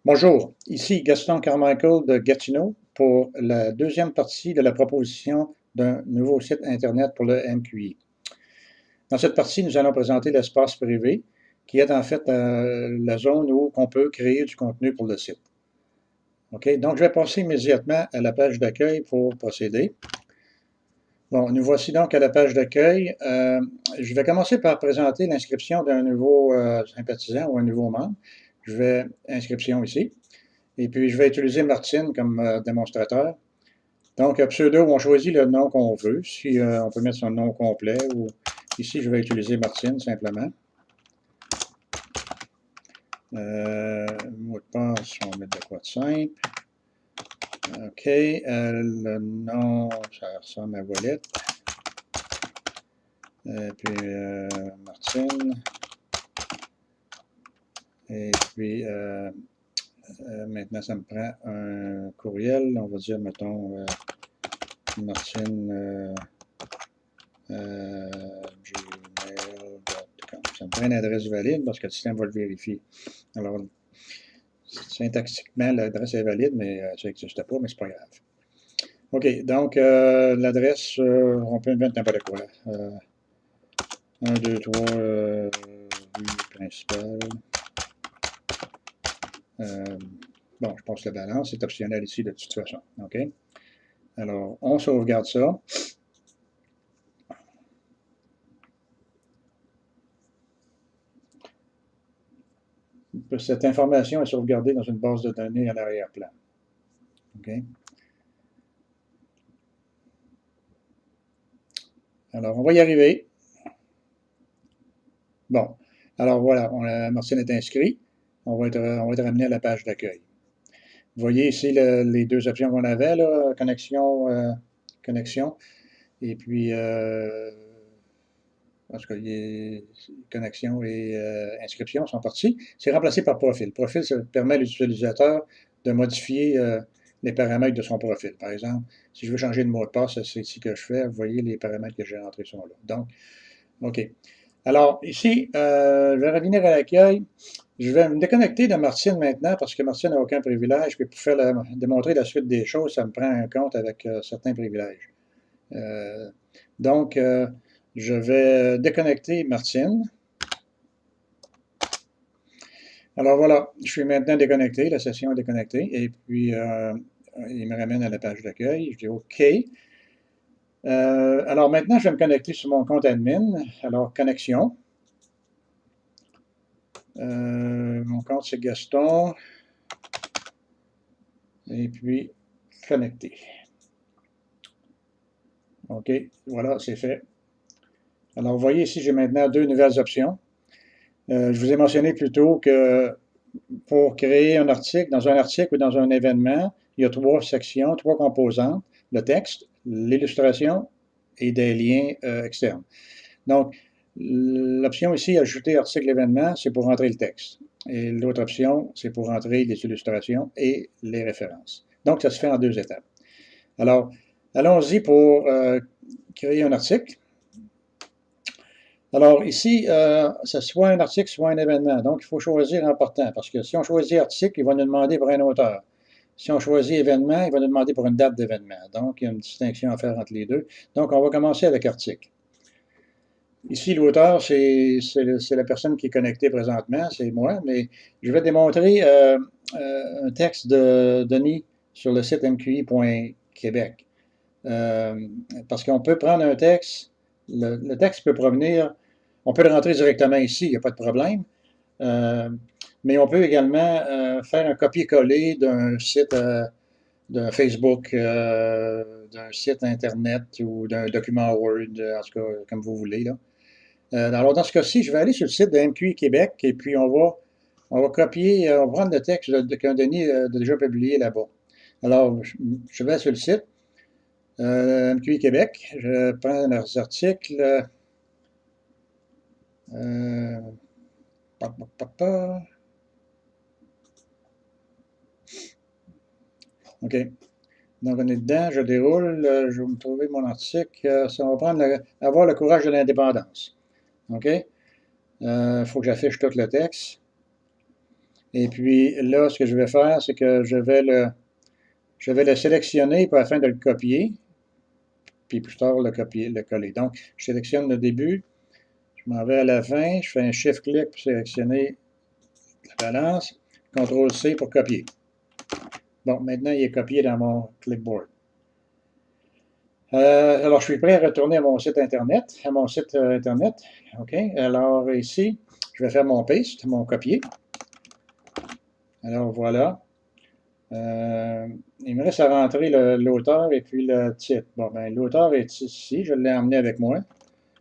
Bonjour, ici Gaston Carmichael de Gatineau pour la deuxième partie de la proposition d'un nouveau site Internet pour le MQI. Dans cette partie, nous allons présenter l'espace privé, qui est en fait la zone où on peut créer du contenu pour le site. OK, donc je vais passer immédiatement à la page d'accueil pour procéder. Bon, nous voici donc à la page d'accueil. Je vais commencer par présenter l'inscription d'un nouveau sympathisant ou un nouveau membre. Je vais inscription ici. Et puis, je vais utiliser Martine comme démonstrateur. Donc, pseudo, on choisit le nom qu'on veut. Si on peut mettre son nom complet ou ici, je vais utiliser Martine simplement. Mot de passe, on va mettre de quoi de simple. OK. Le nom, ça ressemble à Wallet. Puis, Martine. Et puis, maintenant, ça me prend un courriel. On va dire, mettons, Martine gmail.com. Ça me prend une adresse valide parce que le système va le vérifier. Alors, syntaxiquement, l'adresse est valide, mais ça n'existe pas, mais c'est pas grave. OK, donc l'adresse, on peut mettre n'importe quoi. 1, 2, 3, rue principale. Bon, je passe la balance, c'est optionnel ici de toute façon. OK? Alors, on sauvegarde ça. Cette information est sauvegardée dans une base de données à l'arrière-plan. OK? Alors, on va y arriver. Bon. Alors, voilà, Martine est inscrit. On va être ramené à la page d'accueil. Vous voyez ici les deux options qu'on avait, là, connexion. Et puis, en tout cas, connexion et inscription sont partis. C'est remplacé par profil. Profil, ça permet à l'utilisateur de modifier les paramètres de son profil. Par exemple, si je veux changer de mot de passe, c'est ici que je fais. Vous voyez, les paramètres que j'ai rentrés sont là. Donc, OK. Alors, ici, je vais revenir à l'accueil. Je vais me déconnecter de Martine maintenant parce que Martine n'a aucun privilège. Puis pour démontrer la suite des choses, ça me prend un compte avec certains privilèges. Donc, je vais déconnecter Martine. Alors voilà, je suis maintenant déconnecté, la session est déconnectée. Et puis, il me ramène à la page d'accueil. Je dis OK. Alors maintenant, je vais me connecter sur mon compte admin. Alors, connexion. Mon compte, c'est Gaston. Et puis, connecter. OK, voilà, c'est fait. Alors, vous voyez ici, j'ai maintenant deux nouvelles options. Je vous ai mentionné plus tôt que pour créer un article, dans un article ou dans un événement, il y a trois sections, trois composantes, le texte, l'illustration et des liens externes. Donc, l'option ici, ajouter article événement, c'est pour rentrer le texte. Et l'autre option, c'est pour rentrer les illustrations et les références. Donc, ça se fait en deux étapes. Alors, allons-y pour créer un article. Alors, ici, c'est soit un article, soit un événement. Donc, il faut choisir en partant, parce que si on choisit article, il va nous demander pour un auteur. Si on choisit événement, il va nous demander pour une date d'événement. Donc, il y a une distinction à faire entre les deux. Donc, on va commencer avec article. Ici, l'auteur, c'est la personne qui est connectée présentement, c'est moi, mais je vais démontrer un texte de Denis sur le site mqi.québec. Parce qu'on peut prendre un texte, le texte peut provenir, on peut le rentrer directement ici, il n'y a pas de problème, mais on peut également faire un copier-coller d'un site, d'un Facebook, d'un site Internet ou d'un document Word, en tout cas, comme vous voulez, là. Alors, dans ce cas-ci, je vais aller sur le site de MQI Québec et puis on va copier, on va prendre le texte qu'un Denis a déjà publié là-bas. Alors, je vais sur le site, MQI Québec, je prends leurs articles. OK. Donc, on est dedans, je déroule, je vais me trouver mon article. Ça va prendre avoir le courage de l'indépendance. OK? Il faut que j'affiche tout le texte. Et puis là, ce que je vais faire, c'est que je vais le sélectionner afin de le copier, puis plus tard le copier, le coller. Donc, je sélectionne le début, je m'en vais à la fin, je fais un Shift-clic pour sélectionner la balance, CTRL-C pour copier. Bon, maintenant, il est copié dans mon clipboard. Alors, je suis prêt à retourner à mon site Internet, OK? Alors, ici, je vais faire mon paste, mon copier. Alors, voilà. Il me reste à rentrer l'auteur et puis le titre. Bon, ben, l'auteur est ici. Je l'ai emmené avec moi.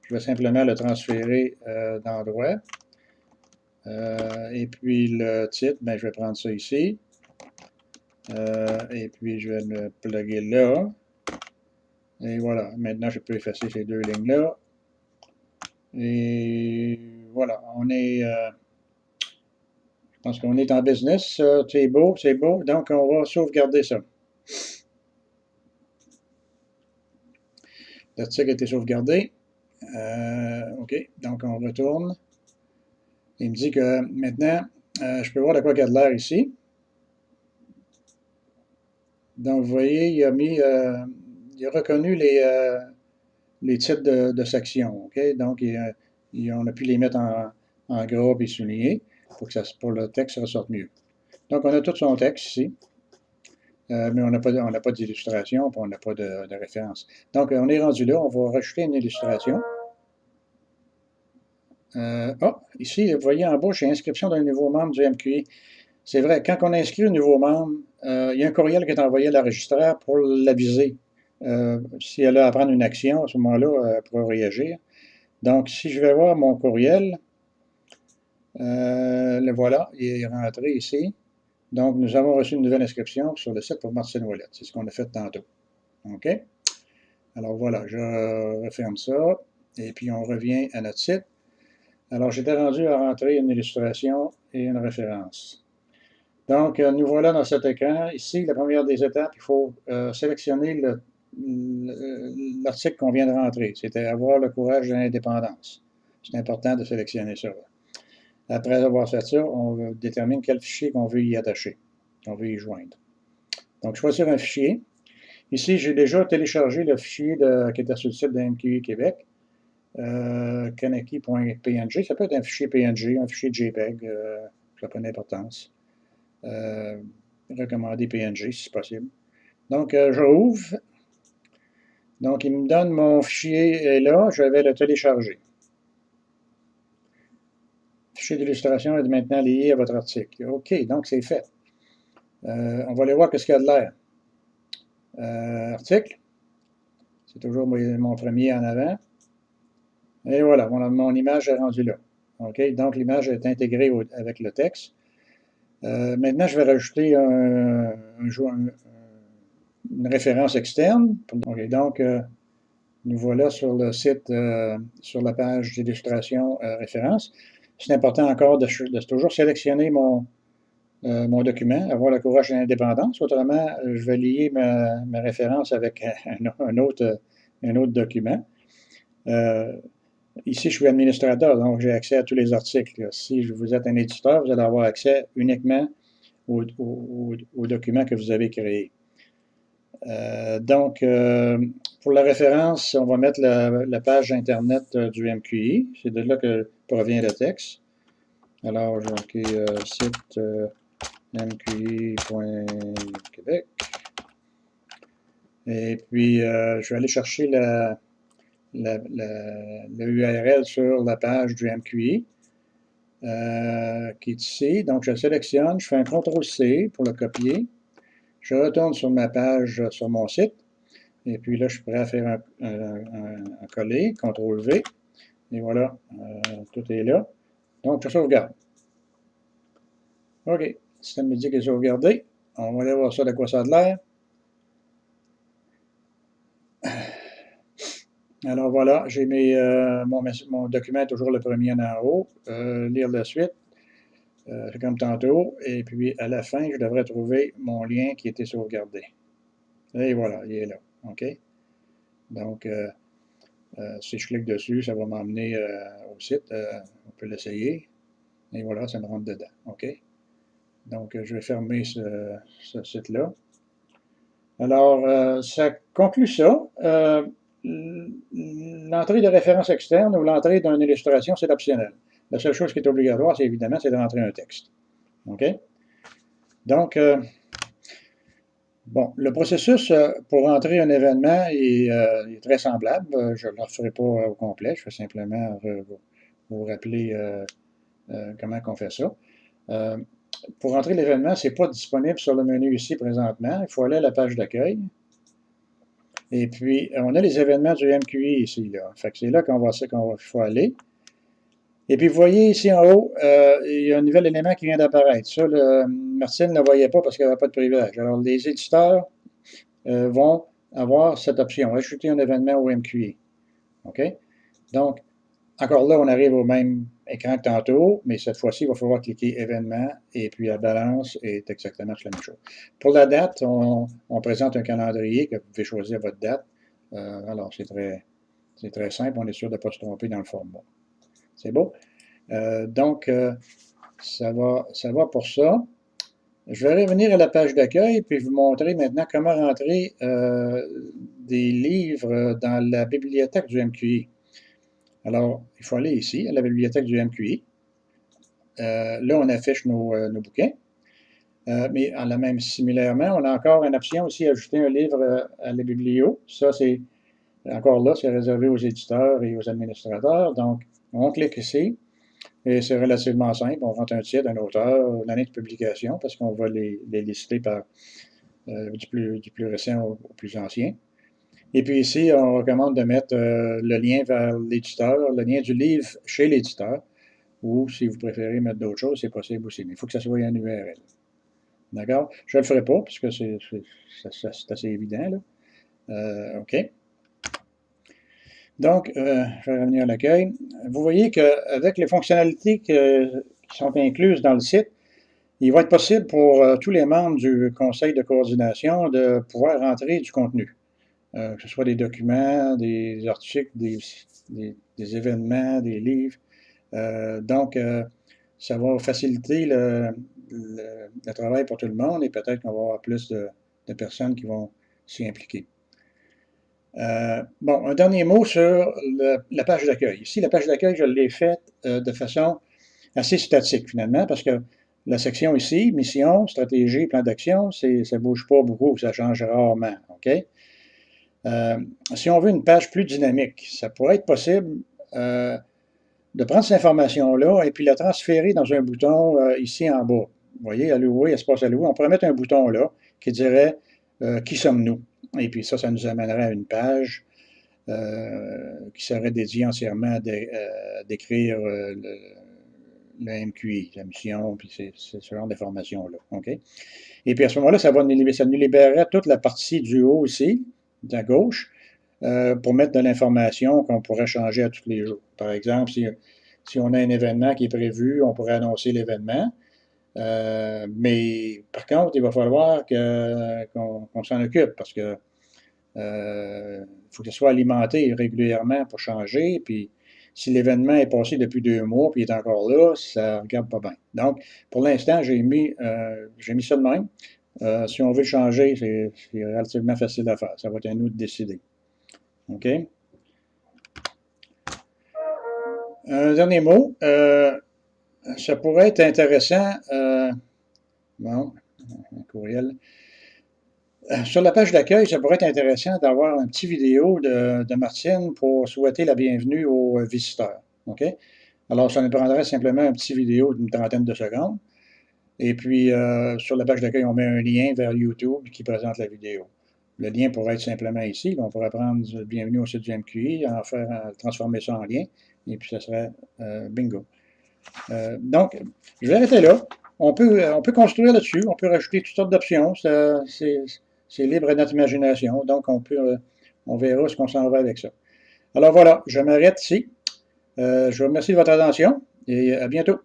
Je vais simplement le transférer d'endroit. Et puis, le titre, ben, je vais prendre ça ici. Et puis, je vais le plugger là. Et voilà. Maintenant, je peux effacer ces deux lignes-là. Et voilà. Je pense qu'on est en business. C'est beau, c'est beau. Donc, on va sauvegarder ça. L'article a été sauvegardé. OK. Donc, on retourne. Il me dit que maintenant, je peux voir de quoi il y a de l'air ici. Donc, vous voyez, il a reconnu les titres de section. OK? Donc, on a pu les mettre en gras et souligner pour le texte ressorte mieux. Donc, on a tout son texte ici. Mais on n'a pas d'illustration, on n'a pas de référence. Donc, on est rendu là, on va rajouter une illustration. Ici, vous voyez en bas, j'ai inscription d'un nouveau membre du MQI. C'est vrai, quand on inscrit un nouveau membre, il y a un courriel qui est envoyé à l'enregistreur pour l'aviser. Si elle a à prendre une action, à ce moment-là, elle pourra réagir. Donc, si je vais voir mon courriel, le voilà, il est rentré ici. Donc, nous avons reçu une nouvelle inscription sur le site pour Martine Ouellette. C'est ce qu'on a fait tantôt. OK? Alors voilà, je referme ça. Et puis, on revient à notre site. Alors, j'étais rendu à rentrer une illustration et une référence. Donc, nous voilà dans cet écran. Ici, la première des étapes, il faut sélectionner l'article qu'on vient de rentrer. C'était avoir le courage de l'indépendance. C'est important de sélectionner ça. Après avoir fait ça, on détermine quel fichier qu'on veut y attacher, qu'on veut y joindre. Donc, choisir un fichier. Ici, j'ai déjà téléchargé le fichier qui était sur le site de MQI Québec, kaneki.png. Ça peut être un fichier PNG, un fichier JPEG, ça n'a pas d'importance. Recommander PNG si possible. Donc, je ouvre. Donc, il me donne mon fichier est là, je vais le télécharger. Le fichier d'illustration est maintenant lié à votre article. OK, donc c'est fait. On va aller voir ce qu'il y a de l'air. Article. C'est toujours mon premier en avant. Et voilà, mon image est rendue là. OK, donc l'image est intégrée avec le texte. Maintenant, je vais rajouter une référence externe. OK, donc, nous voilà sur le site, sur la page d'illustration référence. C'est important encore de toujours sélectionner mon document, avoir le courage de l'indépendance. Autrement, je vais lier ma référence avec un autre document. Ici, je suis administrateur, donc j'ai accès à tous les articles. Si vous êtes un éditeur, vous allez avoir accès uniquement aux documents que vous avez créés. Donc, pour la référence, on va mettre la page Internet du MQI. C'est de là que provient le texte. Alors, j'ai marqué site mqi.québec. Et puis, je vais aller chercher le URL sur la page du MQI qui est ici. Donc, je le sélectionne, je fais un CTRL-C pour le copier. Je retourne sur ma page, sur mon site. Et puis là, je suis prêt à faire un coller, CTRL-V. Et voilà, tout est là. Donc, je sauvegarde. OK, le système me dit qu'il est sauvegardé. On va aller voir ça de quoi ça a de l'air. Alors voilà, j'ai mon document est toujours le premier en haut. Lire la suite, c'est comme tantôt. Et puis à la fin, je devrais trouver mon lien qui était sauvegardé. Et voilà, il est là. OK? Donc, si je clique dessus, ça va m'emmener au site. On peut l'essayer. Et voilà, ça me rentre dedans. OK? Donc, je vais fermer ce site-là. Alors, ça conclut ça. L'entrée de référence externe ou l'entrée d'une illustration, c'est optionnel. La seule chose qui est obligatoire, c'est évidemment, c'est de rentrer un texte. OK? Donc, bon, le processus pour entrer un événement est très semblable. Je ne le referai pas au complet. Je vais simplement vous rappeler comment on fait ça. Pour entrer l'événement, ce n'est pas disponible sur le menu ici présentement. Il faut aller à la page d'accueil. Et puis, on a les événements du MQI ici. Là. Fait que c'est là qu'il faut aller. Et puis, vous voyez ici en haut, il y a un nouvel élément qui vient d'apparaître. Ça, Martine ne le voyait pas parce qu'elle n'avait pas de privilège. Alors, les éditeurs vont avoir cette option, ajouter un événement au MQI. OK? Donc, encore là, on arrive au même écran que tantôt, mais cette fois-ci, il va falloir cliquer événement et puis la balance est exactement la même chose. Pour la date, on présente un calendrier que vous pouvez choisir votre date. Alors, c'est très simple, on est sûr de ne pas se tromper dans le format. C'est beau? Donc, ça va pour ça. Je vais revenir à la page d'accueil puis vous montrer maintenant comment rentrer des livres dans la bibliothèque du MQI. Alors, il faut aller ici, à la bibliothèque du MQI. Là, on affiche nos bouquins. Mais même similairement, on a encore une option aussi, ajouter un livre à la biblio. Ça, c'est encore là, c'est réservé aux éditeurs et aux administrateurs. Donc, on clique ici. Et c'est relativement simple. On rentre un titre, un auteur, l'année de publication, parce qu'on va les lister par du plus récent au plus ancien. Et puis ici, on recommande de mettre le lien vers l'éditeur, le lien du livre chez l'éditeur, ou si vous préférez mettre d'autres choses, c'est possible aussi. Mais il faut que ça soit un URL. D'accord? Je ne le ferai pas, puisque c'est assez évident. Là. OK. Donc, je vais revenir à l'accueil. Vous voyez qu'avec les fonctionnalités qui sont incluses dans le site, il va être possible pour tous les membres du conseil de coordination de pouvoir rentrer du contenu. Que ce soit des documents, des articles, des événements, des livres. Donc, ça va faciliter le travail pour tout le monde et peut-être qu'on va avoir plus de personnes qui vont s'y impliquer. Bon, un dernier mot sur la page d'accueil. Ici, la page d'accueil, je l'ai faite de façon assez statique, finalement, parce que la section ici, mission, stratégie, plan d'action, ça ne bouge pas beaucoup, ça change rarement. OK? Si on veut une page plus dynamique, ça pourrait être possible de prendre cette information-là et puis la transférer dans un bouton ici en bas. Vous voyez, allouer, espace alloué. On pourrait mettre un bouton là qui dirait qui sommes-nous? Et puis ça nous amènerait à une page qui serait dédiée entièrement à décrire le MQI, la mission, puis c'est ce genre d'informations-là. Okay? Et puis à ce moment-là, ça nous libérerait toute la partie du haut ici, de la gauche, pour mettre de l'information qu'on pourrait changer à tous les jours. Par exemple, si on a un événement qui est prévu, on pourrait annoncer l'événement. Mais par contre, il va falloir qu'on s'en occupe parce que faut que ce soit alimenté régulièrement pour changer. Puis si l'événement est passé depuis 2 mois puis il est encore là, ça ne regarde pas bien. Donc, pour l'instant, j'ai mis ça de même. Si on veut le changer, c'est relativement facile à faire. Ça va être à nous de décider. OK? Un dernier mot. Ça pourrait être intéressant. Bon, un courriel. Sur la page d'accueil, ça pourrait être intéressant d'avoir une petite vidéo de Martine pour souhaiter la bienvenue aux visiteurs. OK? Alors, ça nous prendrait simplement une petite vidéo d'une trentaine de secondes. Et puis, sur la page d'accueil, on met un lien vers YouTube qui présente la vidéo. Le lien pourrait être simplement ici. On pourrait prendre bienvenue au site du MQI, transformer ça en lien, et puis ça serait bingo. Donc, je vais arrêter là. On peut construire là-dessus, on peut rajouter toutes sortes d'options. C'est libre à notre imagination. Donc, on verra ce qu'on s'en va avec ça. Alors voilà, je m'arrête ici. Je vous remercie de votre attention et à bientôt.